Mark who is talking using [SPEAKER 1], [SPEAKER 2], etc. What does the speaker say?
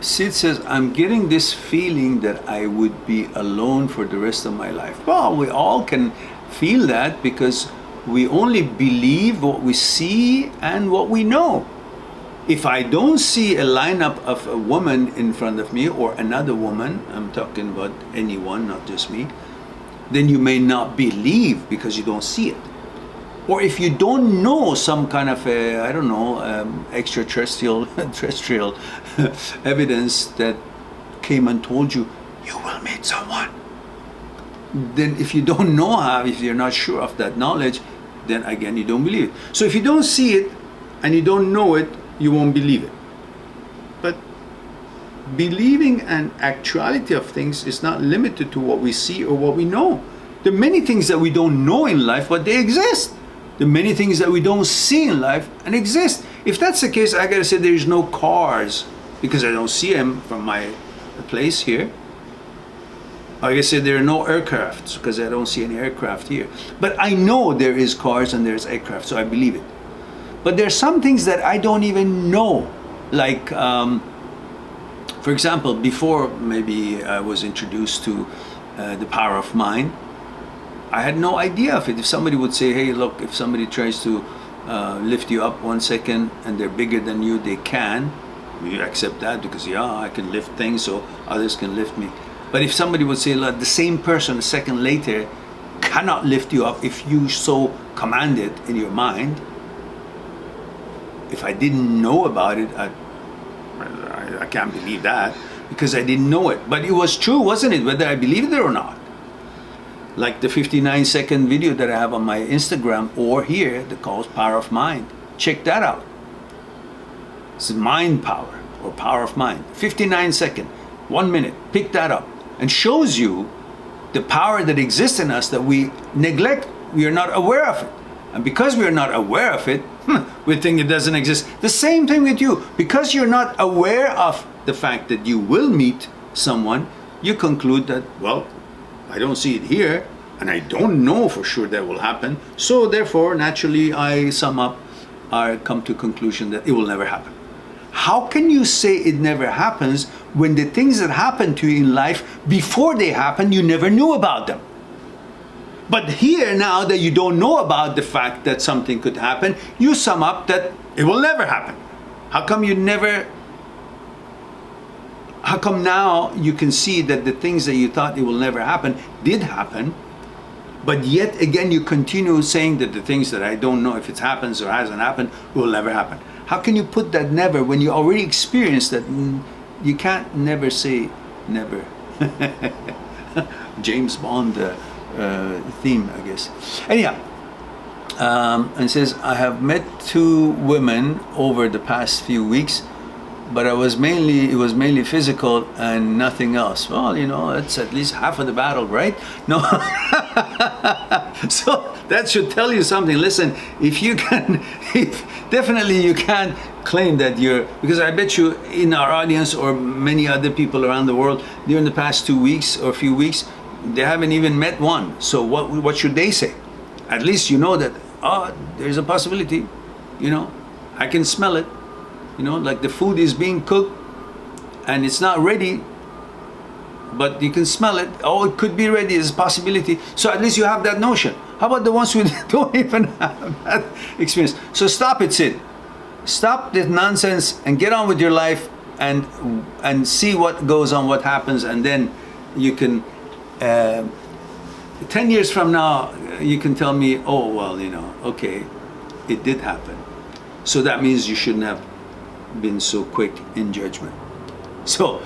[SPEAKER 1] Sid says, I'm getting this feeling that I would be alone for the rest of my life. Well, we all can feel that because we only believe what we see and what we know. If I don't see a lineup of a woman in front of me or another woman, I'm talking about anyone, not just me, then you may not believe because you don't see it. Or if you don't know some kind of a, I don't know, extraterrestrial terrestrial evidence that came and told you, you will meet someone. Then if you don't know how, if you're not sure of that knowledge, then again, you don't believe it. So if you don't see it and you don't know it, you won't believe it. But believing and actuality of things is not limited to what we see or what we know. There are many things that we don't know in life, but they exist. There are many things that we don't see in life and exist. If that's the case, I gotta say there's no cars because I don't see them from my place here. I guess say there are no aircrafts because I don't see any aircraft here. But I know there is cars and there's aircraft, so I believe it. But there are some things that I don't even know. Like, for example, before maybe I was introduced to the power of mind, I had no idea of it. If somebody would say, hey, look, if somebody tries to lift you up 1 second and they're bigger than you, they can. You accept that because, yeah, I can lift things so others can lift me. But if somebody would say, look, the same person a second later cannot lift you up if you so command it in your mind, if I didn't know about it, I can't believe that because I didn't know it. But it was true, wasn't it, whether I believed it or not? Like the 59-second video that I have on my Instagram or here that calls Power of Mind. Check that out. It's mind power or power of mind. 59-second, 1 minute. Pick that up and shows you the power that exists in us that we neglect. We are not aware of it. And because we are not aware of it, we think it doesn't exist. The same thing with you. Because you're not aware of the fact that you will meet someone, you conclude that, well, I don't see it here, and I don't know for sure that will happen. So therefore, naturally, I come to a conclusion that it will never happen. How can you say it never happens when the things that happen to you in life, before they happen, you never knew about them? But here, now that you don't know about the fact that something could happen, you sum up that it will never happen. How come now you can see that the things that you thought it will never happen did happen, but yet again you continue saying that the things that I don't know if it happens or hasn't happened will never happen? How can you put that never when you already experienced that? You can't never say never. James Bond theme, I guess. Anyhow, and says, I have met 2 women over the past few weeks, but it was mainly physical and nothing else. Well, you know, that's at least half of the battle, right? No. So that should tell you something. Listen, definitely you can't claim that because I bet you in our audience or many other people around the world during the past 2 weeks or few weeks, they haven't even met one. So what should they say? At least you know that, there's a possibility, you know, I can smell it. You know, like the food is being cooked and it's not ready, but you can smell it. Oh, it could be ready. There's a possibility. So at least you have that notion. How about the ones who don't even have that experience? So stop it, Sid. Stop this nonsense and get on with your life and see what goes on, what happens, and then you can, 10 years from now, you can tell me, oh, well, you know, okay, it did happen. So that means you shouldn't have been so quick in judgment. So